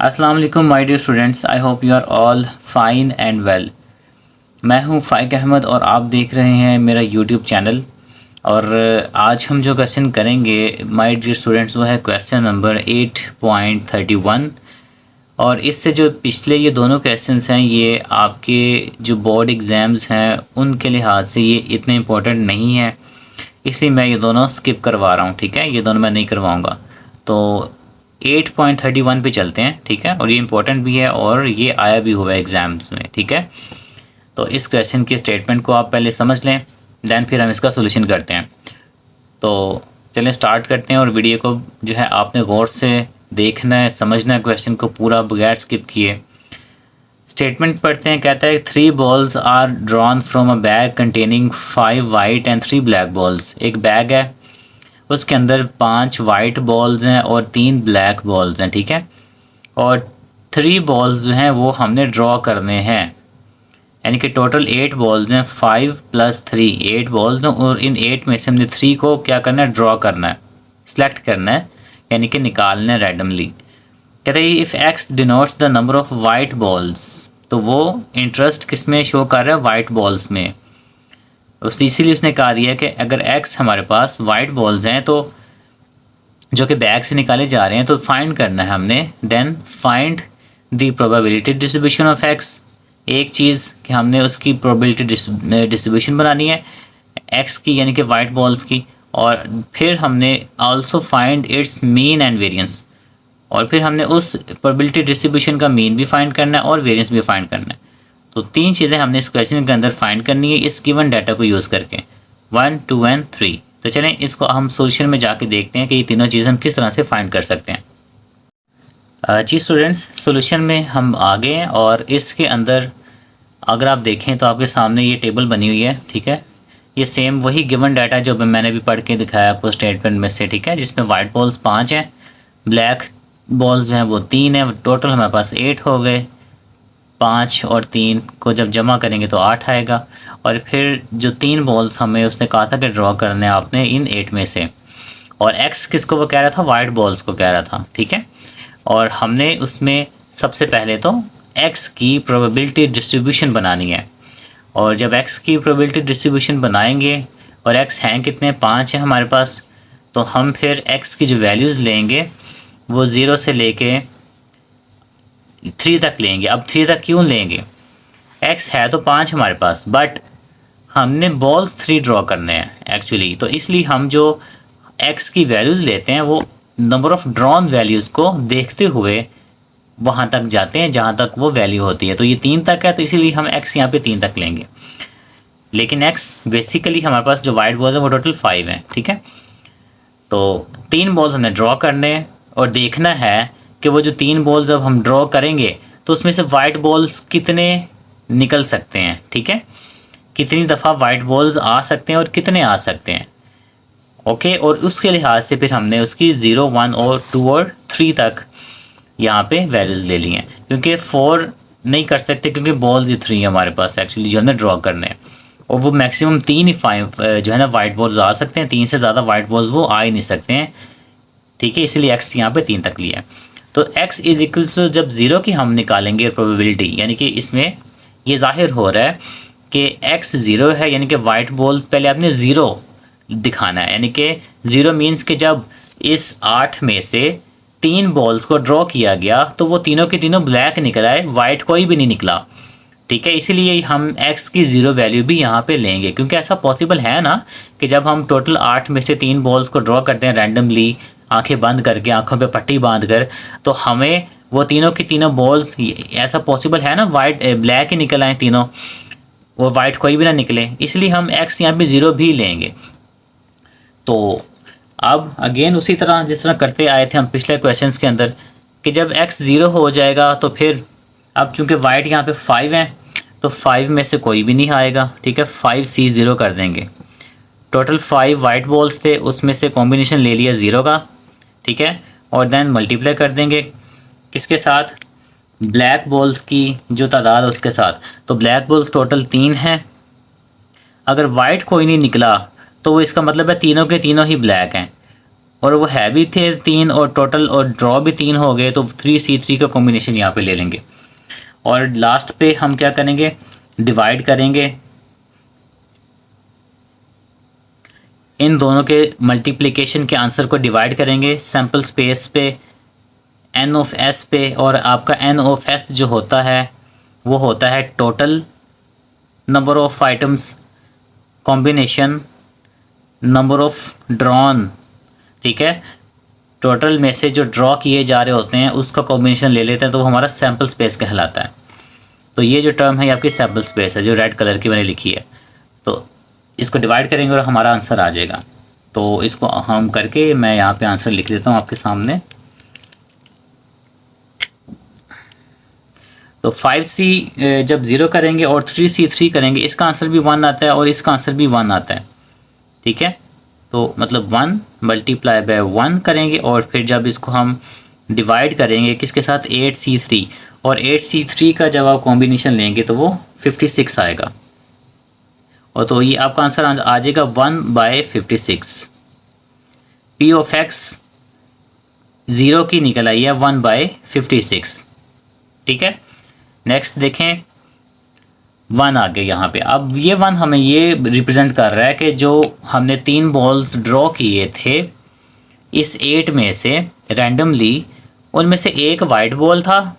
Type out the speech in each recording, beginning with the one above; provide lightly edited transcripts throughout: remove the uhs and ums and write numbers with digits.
अस्सलाम वालेकुम my dear students, I hope you are all fine and well. मैं हूं फ़ाइक अहमद और आप देख रहे हैं मेरा यूट्यूब चैनल। और आज हम जो क्वेश्चन करेंगे माय डियर स्टूडेंट्स वो है क्वेश्चन नंबर 8.31। और इससे जो पिछले ये दोनों क्वेश्चंस हैं ये आपके जो बोर्ड एग्ज़ाम्स हैं उनके लिहाज से ये इतने इम्पोर्टेंट नहीं हैं, इसलिए मैं ये दोनों स्किप करवा रहा हूँ। ठीक है, ये दोनों मैं नहीं करवाऊँगा। तो 8.31 पे चलते हैं। ठीक है, और ये इंपॉर्टेंट भी है और ये आया भी हुआ है एग्ज़ाम्स में। ठीक है, तो इस क्वेश्चन के स्टेटमेंट को आप पहले समझ लें, दैन फिर हम इसका सोल्यूशन करते हैं। तो चलें स्टार्ट करते हैं। और वीडियो को जो है आपने गौर से देखना है, समझना है क्वेश्चन को पूरा बगैर स्किप किए। स्टेटमेंट पढ़ते हैं। कहता है 3 balls are drawn from a bag containing 5 white and 3 black balls. एक बैग है, उसके अंदर 5 वाइट बॉल्स हैं और 3 ब्लैक बॉल्स हैं। ठीक है, और 3 बॉल्स जो हैं वो हमने ड्रॉ करने हैं, यानी कि टोटल 8 बॉल्स हैं। 5 + 3 8 बॉल्स हैं, और इन 8 में से हमने 3 को क्या करना है, ड्रॉ करना है, सेलेक्ट करना है, यानी कि निकालना है रैंडमली। कहते हैं if x denotes the number of white balls, तो वो इंटरेस्ट किस में शो कर रहा है, वाइट बॉल्स में। इसीलिए उसने कहा दिया कि अगर एक्स हमारे पास वाइट बॉल्स हैं तो जो कि बैग से निकाले जा रहे हैं, तो फाइंड करना है हमने। Then find the probability distribution of X. एक चीज़ कि हमने उसकी प्रोबेबिलिटी डिस्ट्रीब्यूशन बनानी है एक्स की, यानी कि वाइट बॉल्स की। और फिर हमने also find its mean and variance, और फिर हमने उस प्रोबेबिलिटी डिस्ट्रीब्यूशन का मीन भी फाइंड करना है और वेरिएंस भी फाइंड करना है। तो 3 चीज़ें हमने इस क्वेश्चन के अंदर फाइंड करनी है इस गिवन डाटा को यूज़ करके, 1, 2 एंड 3। तो चलें इसको हम सोल्यूशन में जाके देखते हैं कि ये तीनों चीज़ें हम किस तरह से फाइंड कर सकते हैं। जी स्टूडेंट्स, सोल्यूशन में हम आ गए हैं और इसके अंदर अगर आप देखें तो आपके सामने ये टेबल बनी हुई है। ठीक है, ये सेम वही गिवन डाटा जो मैंने भी पढ़ के दिखाया आपको स्टेटमेंट में से। ठीक है, जिसमें वाइट बॉल्स 5 हैं, ब्लैक बॉल्स जो हैं वो 3 हैं। टोटल हमारे पास 8 हो गए। 5 और 3 को जब जमा करेंगे तो 8 आएगा। और फिर जो 3 बॉल्स हमें उसने कहा था कि ड्रॉ करने आपने इन 8 में से, और एक्स किसको वो कह रहा था, वाइट बॉल्स को कह रहा था। ठीक है, और हमने उसमें सबसे पहले तो एक्स की प्रोबेबिलिटी डिस्ट्रीब्यूशन बनानी है। और जब एक्स की प्रोबेबिलिटी डिस्ट्रीब्यूशन बनाएंगे, और एक्स हैं कितने, 5 है हमारे पास, तो हम फिर एक्स की जो वैल्यूज़ लेंगे वो 0 से लेके 3 तक लेंगे। अब 3 तक क्यों लेंगे, एक्स है तो 5 हमारे पास, बट हमने बॉल्स 3 ड्रॉ करने हैं एक्चुअली। तो इसलिए हम जो एक्स की वैल्यूज़ लेते हैं वो नंबर ऑफ़ ड्रॉन वैल्यूज़ को देखते हुए वहाँ तक जाते हैं जहाँ तक वो वैल्यू होती है। तो ये 3 तक है, तो इसीलिए हम एक्स यहाँ पे 3 तक लेंगे। लेकिन एक्स बेसिकली हमारे पास जो वाइट बॉल्स है वो टोटल 5 हैं। ठीक है, तो 3 बॉल्स हमने ड्रॉ करने हैं और देखना है कि वो जो 3 बॉल्स अब हम ड्रॉ करेंगे तो उसमें से वाइट बॉल्स कितने निकल सकते हैं। ठीक है, कितनी दफ़ा वाइट बॉल्स आ सकते हैं और कितने आ सकते हैं। ओके, और उसके लिहाज से फिर हमने उसकी 0, 1 और 2 और 3 तक यहाँ पे वैल्यूज़ ले ली हैं, क्योंकि 4 नहीं कर सकते क्योंकि बॉल्स ही 3 हमारे पास एक्चुअली जो हमें ड्रॉ करने हैं। और वो मैक्सिमम 3 ही 5 जो है ना वाइट बॉल्स आ सकते हैं, 3 से ज़्यादा वाइट बॉल्स वो आ ही नहीं सकते हैं। ठीक है, इसलिए एक्स यहाँ पे 3 तक लिया है। तो x इज इक्वल टू जब 0 की हम निकालेंगे प्रोबेबिलिटी, यानी कि इसमें ये जाहिर हो रहा है कि x 0 है, यानी कि वाइट बॉल्स पहले आपने 0 दिखाना है। यानी कि 0 मीन्स कि जब इस 8 में से 3 बॉल्स को ड्रॉ किया गया तो वो तीनों के तीनों ब्लैक निकला है, वाइट कोई भी नहीं निकला। ठीक है, इसीलिए हम x की 0 वैल्यू भी यहाँ पे लेंगे, क्योंकि ऐसा पॉसिबल है ना कि जब हम टोटल 8 में से 3 बॉल्स को ड्रॉ करते हैं रैंडमली, आंखें बंद करके, आंखों पे पट्टी बांध कर, तो हमें वो तीनों की तीनों बॉल्स, ऐसा पॉसिबल है ना, वाइट ब्लैक ही निकल आए तीनों, और वाइट कोई भी ना निकले। इसलिए हम x यहाँ पे 0 भी लेंगे। तो अब अगेन उसी तरह जिस तरह करते आए थे हम पिछले क्वेश्चंस के अंदर, कि जब x 0 हो जाएगा तो फिर अब चूंकि वाइट यहाँ पे 5 हैं तो 5 में से कोई भी नहीं आएगा। ठीक है, 5C 0 कर देंगे। टोटल 5 वाइट बॉल्स थे, उसमें से कॉम्बिनेशन ले लिया 0 का। ठीक है, और देन मल्टीप्लाई कर देंगे किसके साथ, ब्लैक बॉल्स की जो तादाद है उसके साथ। तो ब्लैक बॉल्स टोटल 3 हैं। अगर वाइट कोई नहीं निकला तो वो इसका मतलब है तीनों के तीनों ही ब्लैक हैं। और वो है भी थे 3 और टोटल और ड्रॉ भी 3 हो गए, तो 3C3 का कॉम्बिनेशन यहाँ पे ले लेंगे। और लास्ट पे हम क्या करेंगे, डिवाइड करेंगे इन दोनों के मल्टीप्लिकेशन के आंसर को डिवाइड करेंगे सैम्पल स्पेस पे, एन ऑफ एस पे, और आपका एन ऑफ एस जो होता है वो होता है total number of items combination number of drawn, ठीक है। टोटल में से जो ड्रॉ किए जा रहे होते हैं उसका कॉम्बिनेशन ले लेते हैं, तो वो हमारा सैम्पल स्पेस कहलाता है। तो ये जो टर्म है ये आपकी सैम्पल स्पेस है जो रेड कलर की मैंने लिखी है। तो इसको डिवाइड करेंगे और हमारा आंसर आ जाएगा। तो इसको हम करके मैं यहाँ पे आंसर लिख देता हूँ आपके सामने। तो 5C जब 0 करेंगे और 3C3 करेंगे, इसका आंसर भी 1 आता है और इसका आंसर भी 1 आता है, ठीक है। तो मतलब 1 मल्टीप्लाई बाय 1 करेंगे और फिर जब इसको हम डिवाइड करेंगे किसके साथ, 8C3, और 8C3 का जब आप कॉम्बिनेशन लेंगे तो वो 56 आएगा। और तो ये आपका आंसर आ जाएगा 1/56। P ऑफ X 0 की निकल आई है 1/56, ठीक है। नेक्स्ट देखें 1 आ गया यहाँ पे। अब ये 1 हमें ये रिप्रेजेंट कर रहा है कि जो हमने 3 बॉल्स ड्रॉ किए थे इस 8 में से रैंडमली, उनमें से एक वाइट बॉल था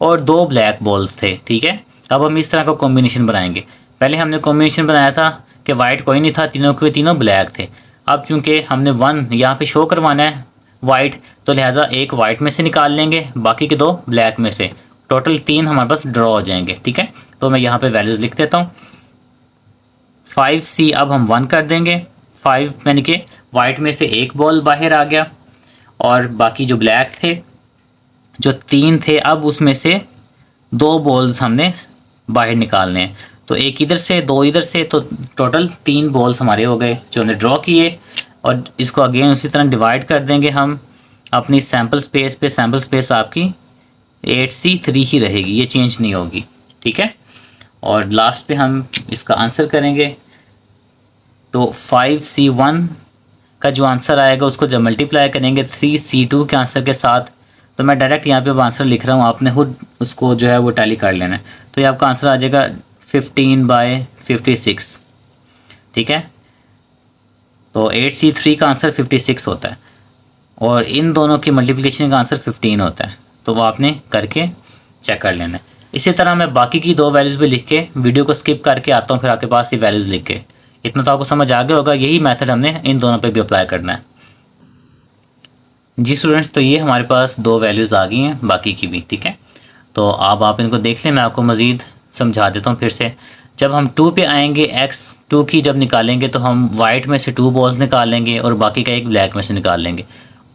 और 2 ब्लैक बॉल्स थे, ठीक है। अब हम इस तरह का कॉम्बिनेशन बनाएंगे। पहले हमने कॉम्बिनेशन बनाया था कि वाइट कोई नहीं था, तीनों के तीनों ब्लैक थे। अब चूंकि हमने 1 यहाँ पे शो करवाना है वाइट, तो लिहाजा एक वाइट में से निकाल लेंगे, बाकी के 2 ब्लैक में से, टोटल 3 हमारे पास ड्रॉ हो जाएंगे, ठीक है। तो मैं यहाँ पे वैल्यूज़ लिख देता हूँ। 5C अब हम 1 कर देंगे, 5 यानी कि वाइट में से एक बॉल बाहर आ गया और बाकी जो ब्लैक थे जो 3 थे, अब उसमें से 2 बॉल्स हमने बाहर निकालने हैं। तो एक इधर से 2 इधर से, तो टोटल 3 बॉल्स हमारे हो गए जो हमने ड्रॉ किए। और इसको अगेन उसी तरह डिवाइड कर देंगे हम अपनी सैम्पल स्पेस पे। सैम्पल स्पेस आपकी 8C3 ही रहेगी, ये चेंज नहीं होगी, ठीक है। और लास्ट पे हम इसका आंसर करेंगे तो 5C1 का जो आंसर आएगा उसको जब मल्टीप्लाई करेंगे 3C2 के आंसर के साथ, तो मैं डायरेक्ट यहाँ पे अब आंसर लिख रहा हूँ, आपने खुद उसको जो है वो टैली कर लेना है। तो ये आपका आंसर आ जाएगा 15/56, ठीक है। तो 8C3 का आंसर 56 होता है और इन दोनों की मल्टीप्लिकेशन का आंसर 15 होता है, तो वो आपने करके चेक कर लेना है। इसी तरह मैं बाकी की 2 वैल्यूज़ भी लिख के वीडियो को स्किप करके आता हूँ, फिर आपके पास ये वैल्यूज़ लिख के। इतना तो आपको समझ आ गया होगा, यही मेथड हमने इन दोनों पे भी अप्लाई करना है। जी स्टूडेंट्स, तो ये हमारे पास 2 वैल्यूज़ आ गई हैं, बाकी की भी, ठीक है। तो अब आप इनको देख लें, मैं आपको मज़ीद समझा देता हूँ फिर से। जब हम 2 पे आएंगे, x2 की जब निकालेंगे तो हम वाइट में से 2 बॉल्स निकाल लेंगे और बाकी का एक ब्लैक में से निकाल लेंगे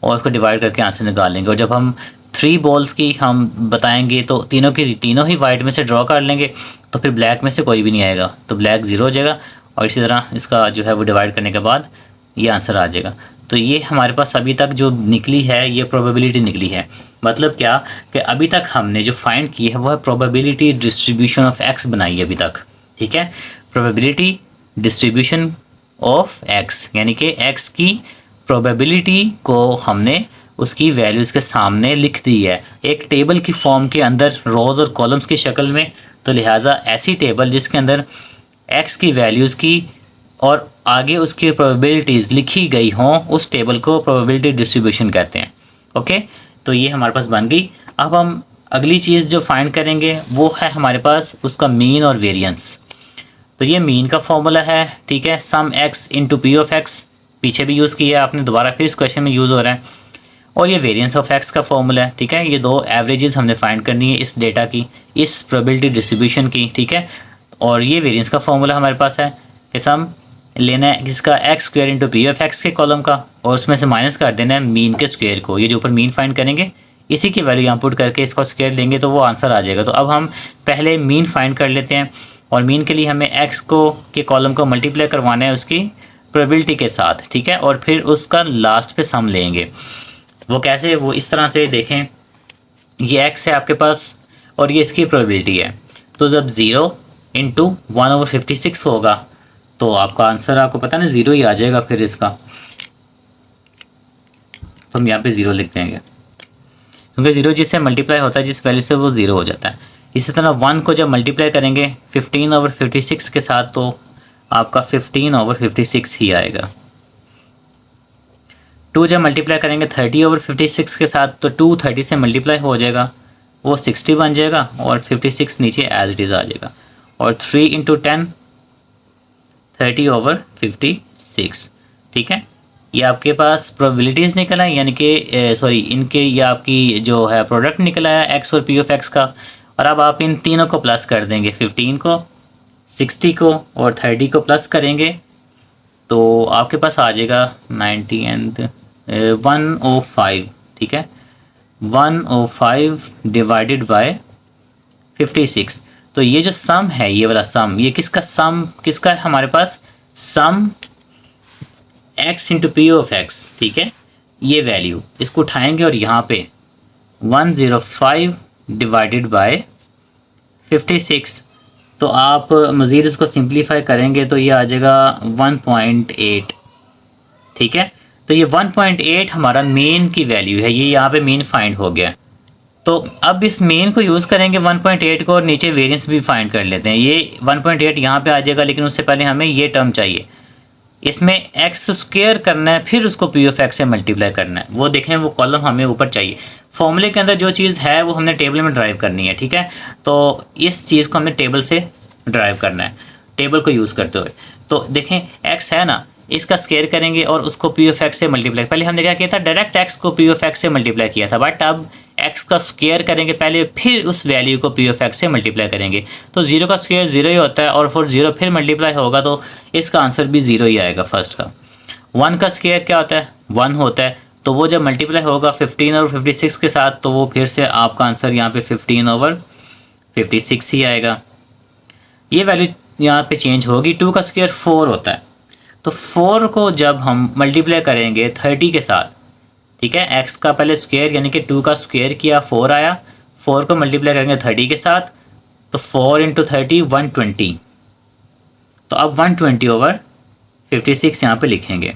और उसको डिवाइड करके आंसर निकाल लेंगे। और जब हम 3 बॉल्स की हम बताएंगे तो तीनों की तीनों ही वाइट में से ड्रॉ कर लेंगे, तो फिर ब्लैक में से कोई भी नहीं आएगा, तो ब्लैक 0 हो जाएगा। और इसी तरह इसका जो है वो डिवाइड करने के बाद ये आंसर आ जाएगा। तो ये हमारे पास अभी तक जो निकली है ये प्रोबेबिलिटी निकली है। मतलब क्या कि अभी तक हमने जो फाइंड की है वो है प्रोबेबिलिटी डिस्ट्रीब्यूशन ऑफ एक्स बनाई है अभी तक, ठीक है। प्रोबेबिलिटी डिस्ट्रीब्यूशन ऑफ एक्स यानी कि एक्स की प्रोबेबिलिटी को हमने उसकी वैल्यूज़ के सामने लिख दी है एक टेबल की फॉर्म के अंदर, रोज़ और कॉलम्स की शक्ल में। तो लिहाजा ऐसी टेबल जिसके अंदर एक्स की वैल्यूज़ की और आगे उसकी प्रोबेबिलिटीज़ लिखी गई हों, उस टेबल को प्रोबेबिलिटी डिस्ट्रीब्यूशन कहते हैं। ओके, तो ये हमारे पास बन गई। अब हम अगली चीज़ जो फाइंड करेंगे वो है हमारे पास उसका मीन और वेरिएंस। तो ये मीन का फॉर्मूला है, ठीक है, sum x into p of x, पीछे भी यूज़ किया है आपने, दोबारा फिर इस क्वेश्चन में यूज़ हो रहा है। और ये वेरिएंस ऑफ एक्स का फॉर्मूला है, ठीक है। ये 2 एवरेजेस हमने फाइंड करनी है इस डेटा की, इस प्रोबेबिलिटी डिस्ट्रीब्यूशन की, ठीक है। और ये वेरिएंस का फॉर्मूला हमारे पास है कि सम लेना है जिसका x square into p of x के कॉलम का, और उसमें से माइनस कर देना है मीन के स्क्वायर को। ये जो ऊपर मीन फाइंड करेंगे इसी की वैल्यू यहाँ पुट करके इसका स्क्वायर लेंगे तो वो आंसर आ जाएगा। तो अब हम पहले मीन फाइंड कर लेते हैं, और मीन के लिए हमें एक्स को के कॉलम को मल्टीप्लाई करवाना है उसकी प्रोबेबिलिटी के साथ, ठीक है। और फिर उसका लास्ट पे सम लेंगे। वो कैसे, वो इस तरह से देखें, ये एक्स है आपके पास और ये इसकी प्रोबेबिलिटी है। तो जब 0 इंटू 1/56 होगा तो आपका आंसर, आपको पता है ना, 0 ही आ जाएगा फिर इसका। तो हम यहाँ पे 0 लिख देंगे, क्योंकि 0 जिससे मल्टीप्लाई होता है जिस वैल्यू से वो 0 हो जाता है। इसी तरह 1 को जब मल्टीप्लाई करेंगे 15/56 के साथ तो आपका 15/56 ही आएगा। 2 जब मल्टीप्लाई करेंगे 30/56 के साथ तो 2 30 से मल्टीप्लाई हो जाएगा, वो 60 बन जाएगा और 56 नीचे एज इट इज़ आ जाएगा। और 3 × 10 30/56, ठीक है। ये आपके पास प्रोबेबिलिटीज़ निकल आए, यानी कि सॉरी इनके ये आपकी जो है प्रोडक्ट निकल आया एक्स और पी ऑफ एक्स का। और अब आप इन तीनों को प्लस कर देंगे, 15 को, 60 को और 30 को प्लस करेंगे तो आपके पास आ जाएगा 90 एंड 105, ठीक है। 105 डिवाइडेड बाय 56। तो ये जो सम है, ये वाला सम, ये किसका सम किसका है हमारे पास? सम x into p of x, ठीक है। ये वैल्यू इसको उठाएंगे और यहाँ पे 105 डिवाइडेड बाय 56, तो आप मज़ीद इसको सिंप्लीफाई करेंगे तो ये आ जाएगा 1.8, ठीक है। तो ये 1.8 हमारा मेन की वैल्यू है, ये यहाँ पे मेन फाइंड हो गया। तो अब इस मेन को यूज़ करेंगे 1.8 को और नीचे वेरिएंस भी फाइंड कर लेते हैं। ये 1.8 यहाँ पे आ जाएगा, लेकिन उससे पहले हमें ये टर्म चाहिए। इसमें एक्स स्क्वायर करना है, फिर उसको पी ऑफ एक्स से मल्टीप्लाई करना है। वो देखें, वो कॉलम हमें ऊपर चाहिए। फॉर्मूले के अंदर जो चीज़ है वो हमने टेबल में ड्राइव करनी है, ठीक है। तो इस चीज़ को हमने टेबल से ड्राइव करना है, टेबल को यूज़ करते हुए। तो देखें एक्स है ना, इसका स्क्वायर करेंगे और उसको पी ऑफ एक्स से मल्टीप्लाई। पहले हमने क्या किया था, डायरेक्ट एक्स को पी ऑफ एक्स से मल्टीप्लाई किया था, बट अब एक्स का स्क्वायर करेंगे पहले, फिर उस वैल्यू को पी ऑफ एक्स से मल्टीप्लाई करेंगे। तो 0 का स्क्वायर 0 ही होता है और फिर 0 फिर मल्टीप्लाई होगा तो इसका आंसर भी 0 ही आएगा फर्स्ट का। 1 का स्क्वायर क्या होता है? 1 होता है। तो वो जब मल्टीप्लाई होगा 15/56 के साथ तो वो फिर से आपका आंसर यहाँ पे 15/56 ही आएगा। ये वैल्यू यहाँ पे चेंज होगी। 2 का स्क्वायर 4 होता है, तो 4 को जब हम मल्टीप्लाई करेंगे 30 के साथ, ठीक है, एक्स का पहले स्क्वायर यानी कि 2 का स्क्वायर किया 4 आया, 4 को मल्टीप्लाई करेंगे 30 के साथ तो 4 × 30 120। तो अब 120/56 यहाँ पे लिखेंगे।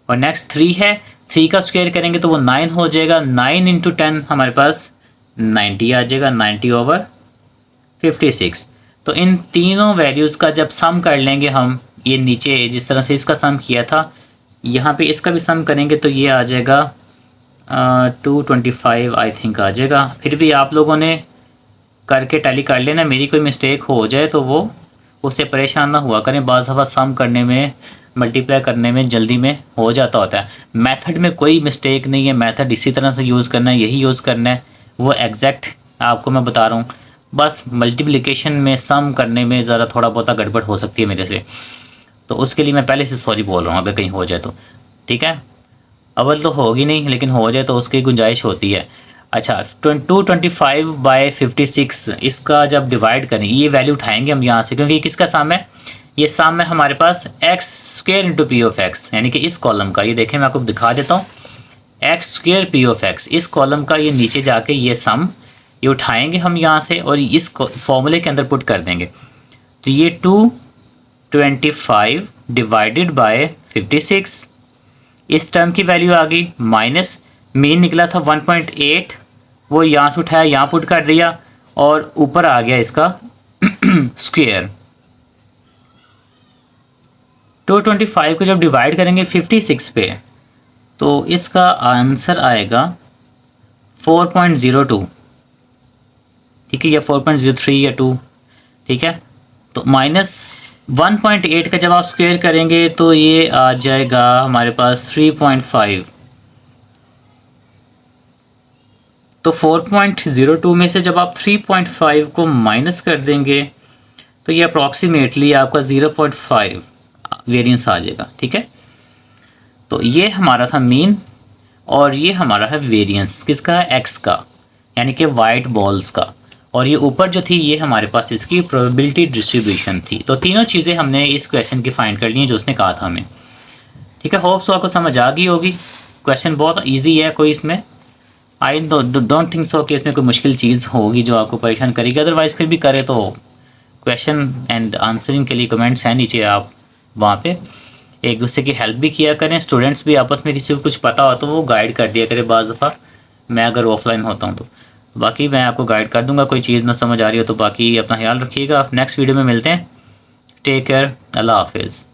और नेक्स्ट 3 है, 3 का स्क्वायर करेंगे तो वो 9 हो जाएगा। 9 × 10 हमारे पास 90 आ जाएगा, 90/56। तो इन तीनों वैल्यूज़ का जब सम कर लेंगे हम, ये नीचे जिस तरह से इसका सम किया था यहाँ पे इसका भी सम करेंगे तो ये आ जाएगा 225 आई थिंक आ जाएगा। फिर भी आप लोगों ने करके टैली कर लेना, मेरी कोई मिस्टेक हो जाए तो वो उससे परेशान ना हुआ करें। बाज़ दफ़ा सम करने में, मल्टीप्लाई करने में जल्दी में हो जाता होता है। मेथड में कोई मिस्टेक नहीं है, मेथड इसी तरह से यूज़ करना है, यही यूज़ करना है, वो एग्जैक्ट आपको मैं बता रहा हूँ। बस मल्टीप्लिकेशन में, सम करने में ज़रा थोड़ा बहुत गड़बड़ हो सकती है मेरे से, तो उसके लिए मैं पहले से सॉरी बोल रहा हूँ अगर कहीं हो जाए तो, ठीक है। अव्वल तो होगी नहीं, लेकिन हो जाए तो उसकी गुंजाइश होती है। अच्छा, 225/56 इसका जब डिवाइड करें, ये वैल्यू उठाएंगे हम यहाँ से, क्योंकि किसका सम है? ये सम है हमारे पास x square into p of x, यानी कि इस कॉलम का। ये देखें, मैं आपको दिखा देता हूँ, x square P of x, इस कॉलम का ये नीचे जाके ये सम ये उठाएंगे हम यहाँ से और इस फॉर्मूले के अंदर पुट कर देंगे। तो ये 225 डिवाइडेड बाय 56, इस टर्म की वैल्यू आ गई, माइनस मेन निकला था 1.8, वो यहाँ से उठाया यहाँ पुट कर दिया और ऊपर आ गया इसका स्क्वायर। 225 को जब डिवाइड करेंगे 56 पे तो इसका आंसर आएगा 4.02, ठीक है, या 4.03 या 2, ठीक है। तो माइनस 1.8 का जब आप स्क्वायर करेंगे तो ये आ जाएगा हमारे पास 3.5। तो 4.02 में से जब आप 3.5 को माइनस कर देंगे तो ये अप्रॉक्सीमेटली आपका 0.5 वेरिएंस आ जाएगा, ठीक है। तो ये हमारा था मीन और ये हमारा है वेरिएंस, किसका है? एक्स का, यानी कि वाइट बॉल्स का। और ये ऊपर जो थी ये हमारे पास इसकी प्रोबेबिलिटी डिस्ट्रीब्यूशन थी। तो तीनों चीज़ें हमने इस क्वेश्चन की फाइंड कर ली हैं जो उसने कहा था हमें, ठीक है। होप सो आपको समझ आ गई होगी। क्वेश्चन बहुत इजी है, कोई इसमें आई डोंट थिंक सो कि इसमें कोई मुश्किल चीज़ होगी जो आपको परेशान करेगी। अदरवाइज़ फिर भी करे तो क्वेश्चन एंड आंसरिंग के लिए कमेंट्स हैं नीचे, आप वहाँ पे एक दूसरे की हेल्प भी किया करें, स्टूडेंट्स भी आपस में किसी को कुछ पता हो तो वो गाइड कर दिया करे बाज़ दफ़ा, मैं अगर ऑफलाइन होता हूँ तो। बाकी मैं आपको गाइड कर दूंगा, कोई चीज़ ना समझ आ रही हो तो। बाकी अपना ख्याल रखिएगा, नेक्स्ट वीडियो में मिलते हैं। टेक केयर, अल्लाह हाफिज़।